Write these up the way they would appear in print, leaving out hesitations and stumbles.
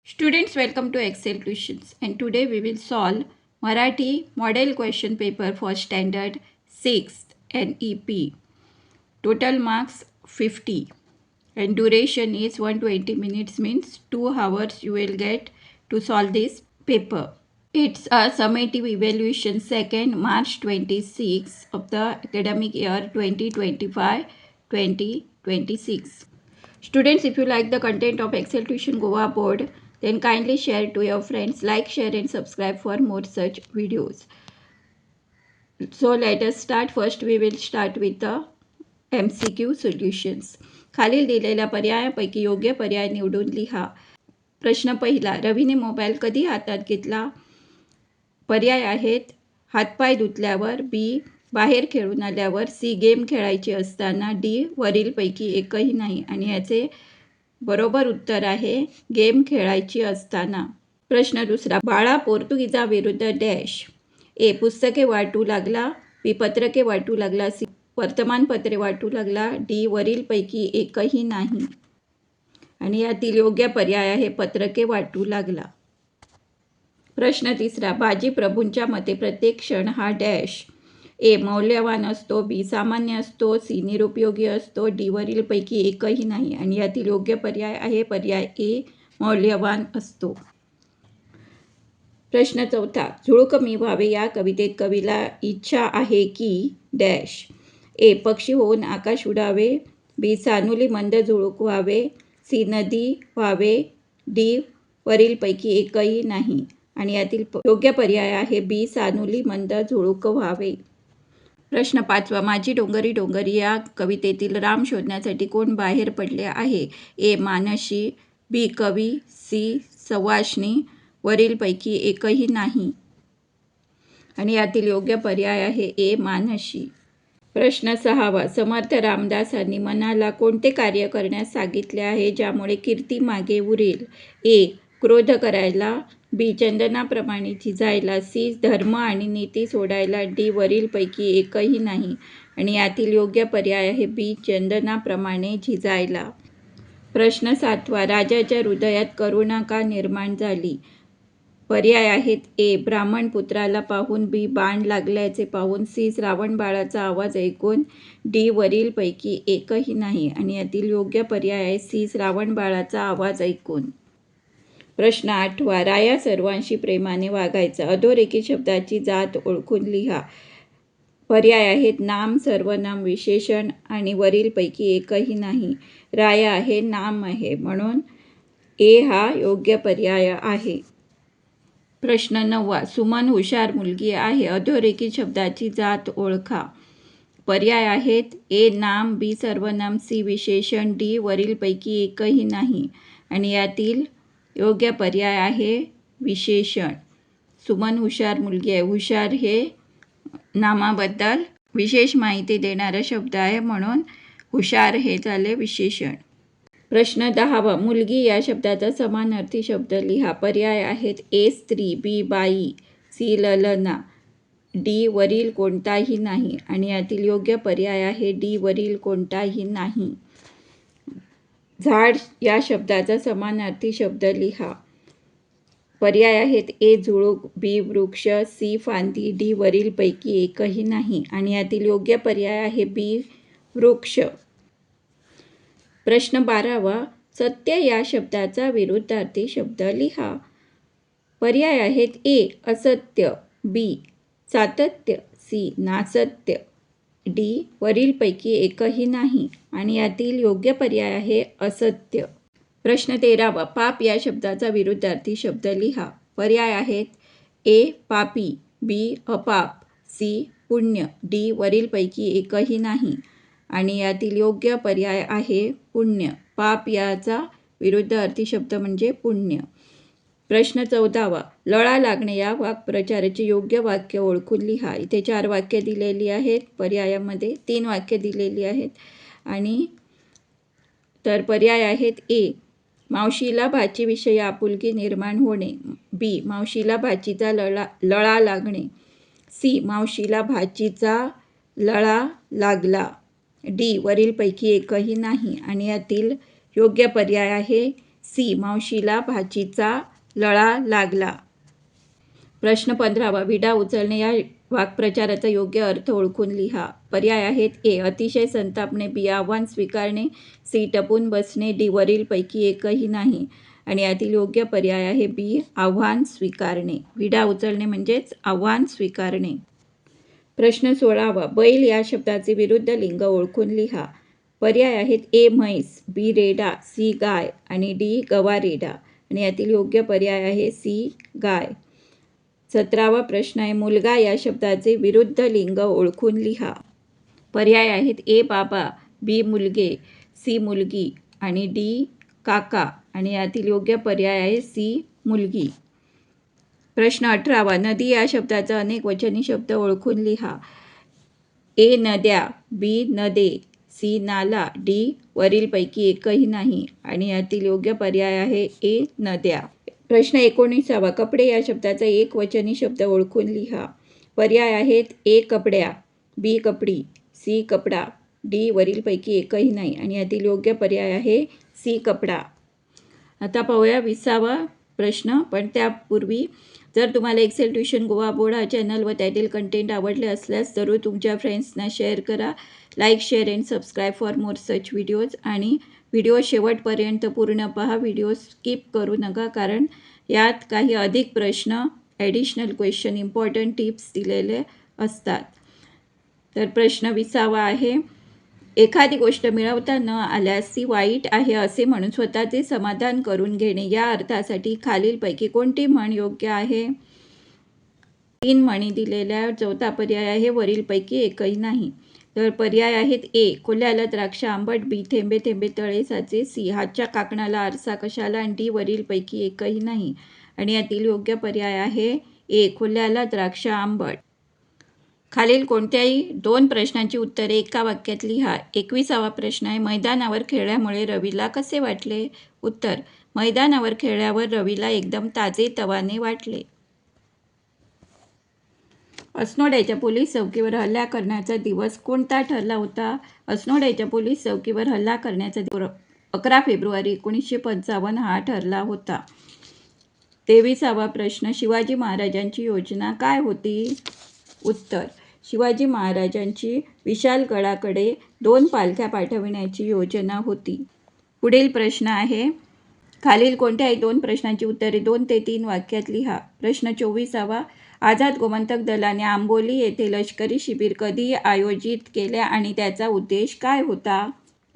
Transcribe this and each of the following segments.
Students, welcome to Excel Tuitions, and today we will solve Marathi model question paper for standard 6th NEP. Total marks 50 and duration is 120 minutes, means 2 hours you will get to solve this paper. It's a summative evaluation 2nd March 26 of the academic year 2025-2026. Students, if you like the content of Excel Tuition Goa board, then kindly share it to your friends. Like, share and subscribe for more such videos. So let us start. First we will start with the MCQ solutions. खालील दिलेल्या पर्यायापैकी योग्य पर्याय निवडून लिहा. प्रश्न पहिला, रवीने mobile कधी हातात घेतला? पर्याय आहेत हातपाय धुतल्यावर, बी बाहेर खेळून आल्यावर, सी गेम खेळायची असताना, डी वरीलपैकी एकही नाही. आणि याचे बरोबर उत्तर आहे गेम खेळायची असताना. प्रश्न दुसरा, बाळा पोर्तुगीजाविरुद्ध डॅश. ए पुस्तके वाटू लागला, बी पत्रके वाटू लागला, सी वर्तमानपत्रे वाटू लागला, डी वरीलपैकी एकही नाही. आणि यातील योग्य पर्याय आहे पत्रके वाटू लागला. प्रश्न तिसरा, बाजी प्रभूंच्या मते प्रत्येक क्षण हा डॅश. ए मौल्यवान असतो, बी सामान्य असतो, सी निरुपयोगी असतो, डी वरीलपैकी एकही नाही. आणि यातील योग्य पर्याय आहे पर्याय ए मौल्यवान असतो. प्रश्न चौथा, झुळूक मी व्हावे या कवितेत कवीला इच्छा आहे की डॅश. ए पक्षी होऊन आकाश उडावे, बी सानुली मंद झुळूक व्हावे, सी नदी व्हावे, डी वरीलपैकी एकही नाही. आणि यातील योग्य पर्याय आहे बी सानुली मंद झुळूक व्हावे. प्रश्न पाचवा, माझी डोंगरी डोंगरी या कवितेतील राम शोधण्यासाठी कोण बाहेर पडले आहे? ए मानसी, बी कवी, सी सवाष्णी, वरीलपैकी एकही नाही. आणि यातील योग्य पर्याय आहे ए मानसी. प्रश्न सहावा, समर्थ रामदासांनी मनाला कोणते कार्य करण्यास सांगितले आहे ज्यामुळे कीर्ती मागे उरेल? ए क्रोध करायला, बी चंदनाप्रमाणे झिजायला, सी धर्म आणि नीती सोडायला, डी वरीलपैकी एकही नाही. आणि यातील योग्य पर्याय आहे बी चंदनाप्रमाणे झिजायला. प्रश्न सातवा, राजाच्या हृदयात करुणा का निर्माण झाली? पर्याय आहेत ए ब्राह्मण पुत्राला पाहून, बी बाण लागल्याचे पाहून, सी श्रावण बाळाचा आवाज ऐकून, डी वरीलपैकी एकही नाही. आणि यातील योग्य पर्याय आहे सी श्रावण बाळाचा आवाज ऐकून. प्रश्न आठवा, राया सर्वांशी प्रेमाने वागायचा. अधोरेखित शब्दाची जात ओळखून लिहा. पर्याय आहेत नाम, सर्वनाम, विशेषण आणि वरीलपैकी एकही नाही. राया आहे नाम आहे, म्हणून ए हा योग्य पर्याय आहे. प्रश्न नववा, सुमन हुशार मुलगी आहे. अधोरेखित शब्दाची जात ओळखा. पर्याय आहेत ए नाम, बी सर्वनाम, सी विशेषण, डी वरीलपैकी एकही नाही. आणि यातील योग्य पर्याय आहे विशेषण. सुमन हुशार मुलगी आहे. हुशार हे नामाबद्दल विशेष माहिती देणारा शब्द आहे, म्हणून हुशार हे झाले विशेषण. प्रश्न दहावा, मुलगी या शब्दाचा समानार्थी शब्द लिहा. पर्याय आहेत ए स्त्री, बी बाई, सी ललना, डी वरील कोणताही नाही. आणि यातील योग्य पर्याय आहे डी वरील कोणताही नाही. झाड या शब्दाचा समानार्थी शब्द लिहा. पर्याय आहेत ए झुळूक, बी वृक्ष, सी फांदी, डी वरीलपैकी एकही नाही. आणि यातील योग्य पर्याय आहे बी वृक्ष. प्रश्न 12वा, सत्य या शब्दाचा विरुद्धार्थी शब्द लिहा. पर्याय आहेत ए असत्य, बी सातत्य, सी नासत्य, डी वरीलपैकी एकही नाही. आणि यातील योग्य पर्याय आहे असत्य. प्रश्न 13वा, पाप या शब्दाचा विरुद्धार्थी शब्द लिहा. पर्याय आहेत ए पापी, बी अपाप, सी पुण्य, डी वरीलपैकी एकही नाही. आणि यातील योग्य पर्याय आहे पुण्य. पाप याचा विरुद्धार्थी शब्द म्हणजे पुण्य. प्रश्न 14वा, लळा लागणे या वाक्प्रचाराचे योग्य वाक्य ओळखून लिहा. इथे 4 वाक्य दिलेली आहेत, पर्यायामध्ये 3 वाक्य दिलेली आहेत. आणि तर पर्याय आहेत ए मावशीला भाचीविषयी आपुलकी निर्माण होणे, बी मावशीला भाचीचा लळा लागणे, सी मावशीला भाचीचा लळा लागला, डी वरीलपैकी एकही नाही. आणि यातील योग्य पर्याय आहे सी. मावशीला भाचीचा लळा लागला. प्रश्न 15वा. विडा उचलणे या वाक्प्रचाराचा योग्य अर्थ ओळखून लिहा. पर्याय आहेत: ए. अतिशय संतापणे. बी. आव्हान स्वीकारणे. सी. टपून बसणे. डी. वरीलपैकी एकही नाही. आणि यातील योग्य पर्याय आहे बी. आव्हान स्वीकारणे. विडा उचलणे म्हणजेच आव्हान स्वीकारणे. प्रश्न 16वा. बैल या शब्दाचे विरुद्ध लिंग ओळखून लिहा. पर्याय आहेत: ए. म्हैस. बी. रेडा. सी. गाय. आणि डी. गवारेडा. आणि यातील योग्य पर्याय आहे सी. गाय. 17वा प्रश्न आहे: मुलगा या शब्दाचे विरुद्ध लिंग ओळखून लिहा. पर्याय आहेत: ए. बाबा. बी. मुलगे. सी. मुलगी. आणि डी. काका. आणि यातील योग्य पर्याय आहे सी. मुलगी. प्रश्न 18वा. नदी या शब्दाचा अनेक वचनी शब्द ओळखून लिहा. ए. नद्या. बी. नदे. सी. नाला. डी. वरीलपैकी एकही नाही. आणि यातील योग्य पर्याय आहे ए. नद्या. प्रश्न 19वा. कपडे या शब्दाचा एक वचनी शब्द ओळखून लिहा. पर्याय आहेत: ए. कपड्या. बी. कपडी. सी. कपडा. डी. वरीलपैकी एकही नाही. आणि यातील योग्य पर्याय आहे सी. कपडा. आता पाहूया 20वा प्रश्न. पण त्यापूर्वी जर तुम्हाला एक्सेल ट्युशन गोवा बोर्ड हा चॅनल व त्यातील कंटेंट आवडले असल्यास जरूर तुमच्या फ्रेंड्सना शेअर करा. Like, share and subscribe for more such videos. आणि व्हिडिओ शेवटपर्यंत पूर्ण पहा. व्हिडिओ स्किप करू नका, कारण यात काही अधिक प्रश्न, ॲडिशनल क्वेश्चन, इम्पॉर्टंट टिप्स दिलेले असतात. तर प्रश्न 20वा आहे: एखादी गोष्ट मिळवता न आल्यास ती वाईट आहे असे म्हणून स्वतःचे समाधान करून घेणे या अर्थासाठी खालीलपैकी कोणती म्हण योग्य आहे? 3 म्हणी दिलेल्या. चौथा पर्याय आहे वरीलपैकी एकही नाही. तर पर्याय आहेत: ए. कोल्ह्याला द्राक्ष आंबट. बी. थेंबे थेंबे तळे साचे. सी. हातच्या काकणाला आरसा कशाला. आणि डी. वरीलपैकी एकही नाही. आणि यातील योग्य पर्याय आहे ए. कोल्ह्याला द्राक्ष आंबट. खालील कोणत्याही 2 प्रश्नांची उत्तरे एका वाक्यात लिहा. 21वा प्रश्न आहे: मैदानावर खेळल्यामुळे रवीला कसे वाटले? उत्तर: मैदानावर खेळल्यावर रवीला एकदम ताजेतवाने वाटले. असनोड्याच्या पोलीस चौकीवर हल्ला करण्याचा दिवस कोणता ठरला होता? असनोड्याच्या पोलीस चौकीवर हल्ला करण्याचा दिवस 11 फेब्रुवारी 1955 हा ठरला होता. 23वा प्रश्न: शिवाजी महाराजांची योजना काय होती? उत्तर: शिवाजी महाराजांची विशाळगडाकडे 2 पालख्या पाठविण्याची योजना होती. पुढील प्रश्न आहे: खालील कोणत्याही 2 प्रश्नांची उत्तरे 2 ते 3 वाक्यात लिहा. प्रश्न 24वा: आझाद गोमंतक दलाने आंबोली येथे लष्करी शिबिर कधी आयोजित केले आणि त्याचा उद्देश काय होता?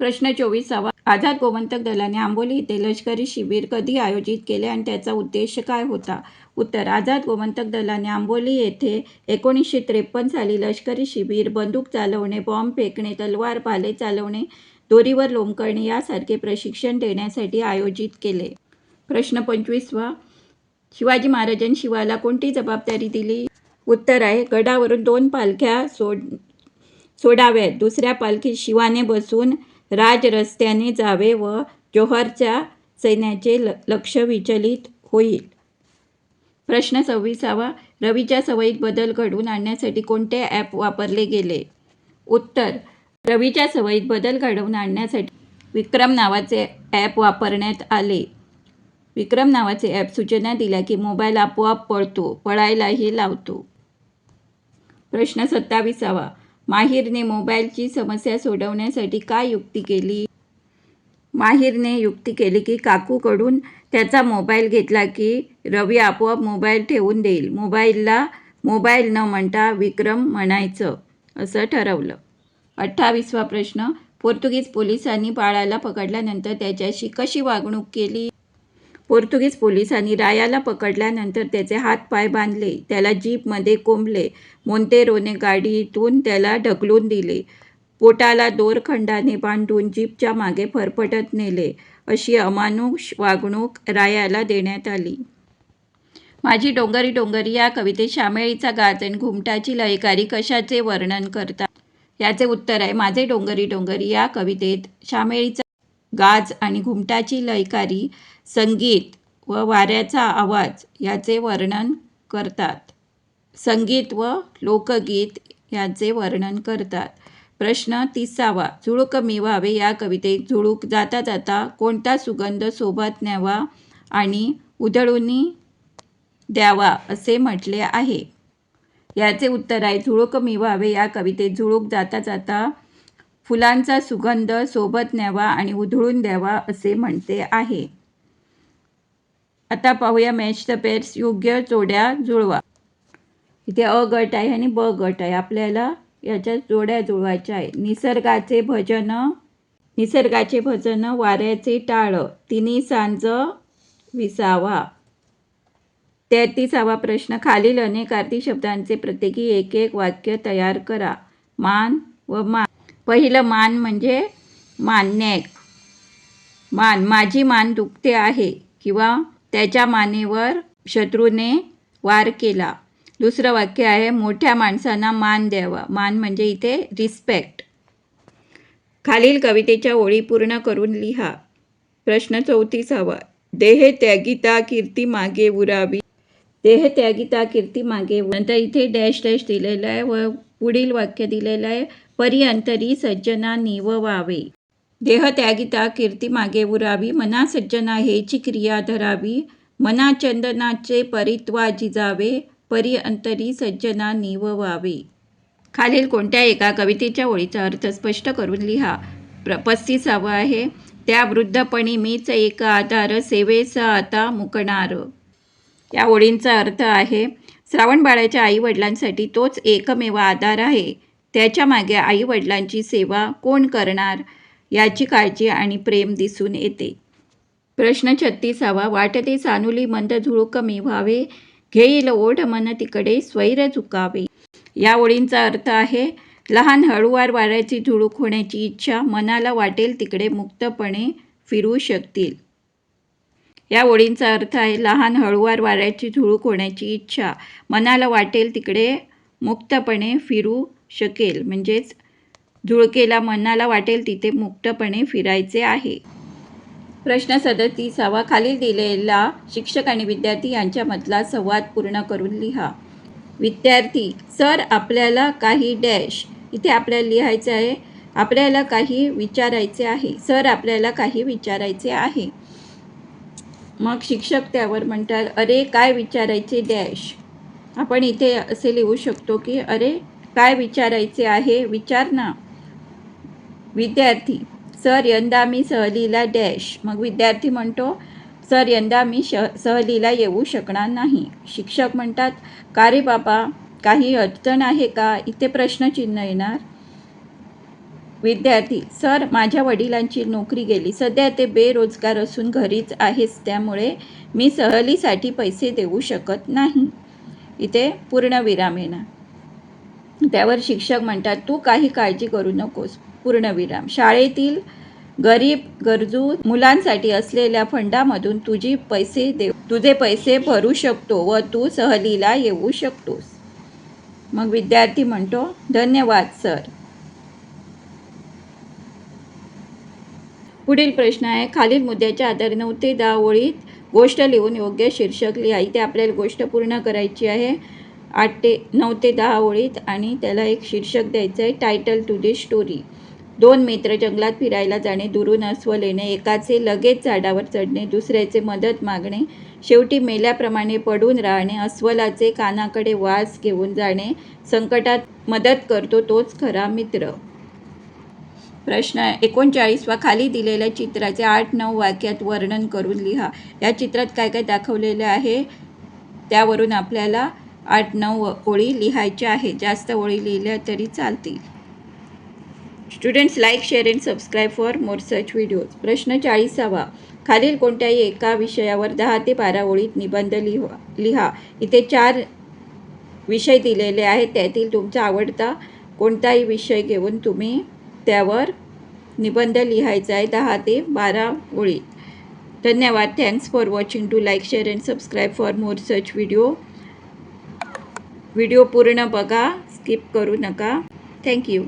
प्रश्न 24वा: आझाद गोमंतक दलाने आंबोली येथे लष्करी शिबिर कधी आयोजित केले आणि त्याचा उद्देश काय होता? उत्तर: आझाद गोमंतक दलाने आंबोली येथे 1953 साली लष्करी शिबिर बंदूक चालवणे, बॉम्ब फेकणे, तलवार, भाले चालवणे, दोरीवर लोंबकळणे यासारखे प्रशिक्षण देण्यासाठी आयोजित केले. प्रश्न 25वा: शिवाजी महाराजांनी शिवाला कोणती जबाबदारी दिली? उत्तर आहे: गडावरून 2 पालख्या सोडाव्यात. दुसऱ्या पालखीत शिवाने बसून राजरस्त्याने जावे व जोहरच्या सैन्याचे लक्ष विचलित होईल. प्रश्न 26वा: रवीच्या सवयीत बदल घडवून आणण्यासाठी कोणते ॲप वापरले गेले? उत्तर: रवीच्या सवयीत बदल घडवून आणण्यासाठी विक्रम नावाचे ॲप वापरण्यात आले. विक्रम नावाचे ॲप सूचना दिल्या की मोबाईल आपोआप पळतो, पळायलाही लावतो. प्रश्न 27वा: माहीरने मोबाईलची समस्या सोडवण्यासाठी काय युक्ती केली? माहीरने युक्ती केली की काकूकडून त्याचा मोबाईल घेतला की रवी आपोआप मोबाईल ठेवून देईल. मोबाईलला मोबाईल न म्हणता विक्रम म्हणायचं असं ठरवलं. 28वा प्रश्न: पोर्तुगीज पोलिसांनी बाळाला पकडल्यानंतर त्याच्याशी कशी वागणूक केली? पोर्तुगीज पोलिसांनी रायाला पकडल्यानंतर त्याचे हात-पाय बांधले, त्याला जीपमध्ये कोंबले, मोंतेरोने गाडीतून त्याला ढकलून दिले, पोटाला दोरखंडाने बांधून जीपच्या मागे फरफटत नेले, अशी अमानुष वागणूक रायाला देण्यात आली. माझी डोंगरी डोंगरी या कवितेत श्यामेळीचा गाज आणि घुमटाची लयकारी कशाचे वर्णन करतात? याचे उत्तर आहे: माझे डोंगरी डोंगरी या कवितेत श्यामेळीचा गाज आणि घुमटाची लयकारी, संगीत व वाऱ्याचा आवाज याचे वर्णन करतात. संगीत व लोकगीत याचे वर्णन करतात. प्रश्न 30वा. झुळूक मी व्हावे या कवितेत झुळूक जाता जाता कोणता सुगंध सोबत न्यावा आणि उधळून द्यावा असे म्हटले आहे? याचे उत्तर आहे झुळूक मी व्हावे या कवितेत झुळूक जाता जाता फुलांचा सुगंध सोबत न्यावा आणि उधळून द्यावा असे म्हणते आहे. आता पाहूया मॅच द पेअर्स. योग्य जोड्या जुळवा. इथे अ गट आहे आणि ब गट आहे. आपल्याला याच्या जोड्या जुळवायच्या आहे. निसर्गाचे भजन वाऱ्याचे टाळ तिन्ही सांज विसावा. 33वा प्रश्न. खालील अनेक अर्थी शब्दांचे प्रत्येकी एक एक वाक्य तयार करा. मान व मान. पहिलं मान म्हणजे न्याय. मान. माझी मान दुखते आहे किंवा त्याच्या मानेवर शत्रूने वार केला. दुसरं वाक्य आहे मोठ्या माणसांना मान द्यावा. मान म्हणजे इथे रिस्पेक्ट. खालील कवितेच्या ओळी पूर्ण करून लिहा. प्रश्न 34वा. देह त्यागिता कीर्ती मागे उरावी. देह त्यागिता कीर्ती मागे. नंतर इथे डॅश डॅश दिलेलं आहे व पुढील वाक्य दिलेलं आहे परी अंतरी सज्जना निववावे. देह त्यागिता कीर्ती मागे उरावी. मना सज्जना हेची क्रिया धरावी. मना चंदनाचे परित्वा जिजावे. परी अंतरी सज्जना निववावे. खालील कोणत्या एका कवितेच्या ओळीचा अर्थ स्पष्ट करून लिहा. 35वा आहे. त्या वृद्धपणी मीच एक आधार सेवेचा आता मुकणार. या ओळींचा अर्थ आहे श्रावणबाळाच्या आईवडिलांसाठी तोच एकमेव आधार आहे. त्याच्या मागे आईवडिलांची सेवा कोण करणार याची काळजी आणि प्रेम दिसून येते. प्रश्न 36वा. वाटते सानुली मंद झुळूक मी व्हावे. घेईल ओढ मन तिकडे स्वैर झुकावे. या ओळींचा अर्थ आहे लहान हळूवार वाऱ्याची झुळूक होण्याची इच्छा मनाला वाटेल तिकडे मुक्तपणे फिरू शकतील. या ओळींचा अर्थ आहे लहान हळूवार वाऱ्याची झुळूक होण्याची इच्छा मनाला वाटेल तिकडे मुक्तपणे फिरू शकेल. म्हणजेच झुळकेला मनाला वाटेल तिथे मुक्तपणे फिरायचे आहे. प्रश्न 37वा. खालील दिलेला शिक्षक आणि विद्यार्थी यांच्यामधला संवाद पूर्ण करून लिहा. विद्यार्थी. सर आपल्याला काही डॅश. इथे आपल्याला लिहायचं आहे आपल्याला काही विचारायचे आहे. सर आपल्याला काही विचारायचे आहे. मग शिक्षक त्यावर म्हणतात अरे काय विचारायचे डॅश. आपण इथे असे लिहू शकतो की अरे काय विचारायचे आहे विचार ना. विद्यार्थी. सर यंदा मी सहलीला डॅश. मग विद्यार्थी म्हणतो सर यंदा मी सहलीला येऊ शकणार नाही. शिक्षक म्हणतात का रे बाबा काही अडचण आहे का. इथे प्रश्नचिन्ह येणार. विद्यार्थी. सर माझ्या वडिलांची नोकरी गेली. सध्या ते बेरोजगार असून घरीच आहेच त्यामुळे मी सहलीसाठी पैसे देऊ शकत नाही. इथे पूर्णविराम येणार. त्यावर शिक्षक म्हणतात तू काही काळजी करू नकोस. पूर्णविराम. शाळेतील गरीब गरजू मुलांसाठी असलेल्या फंडामधून तुझे पैसे भरू शकतो व तू सहलीला येऊ शकतोस. मग विद्यार्थी म्हणतो धन्यवाद सर. पुढील प्रश्न आहे खालील मुद्द्याच्या आधारे 9 ते 10 ओळीत गोष्ट लिहून योग्य शीर्षक लिहा. इथे आपल्याला गोष्ट पूर्ण करायची आहे 9 ते 10 ओळीत आणि त्याला एक शीर्षक द्यायचं आहे टायटल टू दी स्टोरी. 2 मित्र जंगलात फिरायला जाणे, दुरून अस्वल येणे, एकाचे लगेच झाडावर चढणे, दुसऱ्याचे मदत मागणे, शेवटी मेल्याप्रमाणे पडून राहणे, अस्वलाचे कानाकडे वास घेऊन जाणे, संकटात मदत करतो तोच खरा मित्र. प्रश्न 39वा. खाली दिलेल्या चित्राचे 8-9 वाक्यात वर्णन करून लिहा. या चित्रात काय काय दाखवलेले आहे त्यावरून आपल्याला 8-9 ओळी लिहायच्या आहेत. जास्त ओळी लिहिल्या तरी चालतील. Students like share and subscribe for more such videos. प्रश्न 40वा. खालील कोणत्याही एका विषयावर 10 ते 12 ओळीत निबंध लिहा. इथे 4 विषय दिलेले आहेत. त्यातील तुमचा आवडता कोणताही विषय घेऊन तुम्ही त्यावर निबंध लिहायचा आहे 10 ते 12 ओळीत. धन्यवाद. Thanks for watching. To like share and subscribe for more such video पूर्ण बघा. स्किप करू नका. थँक्यू.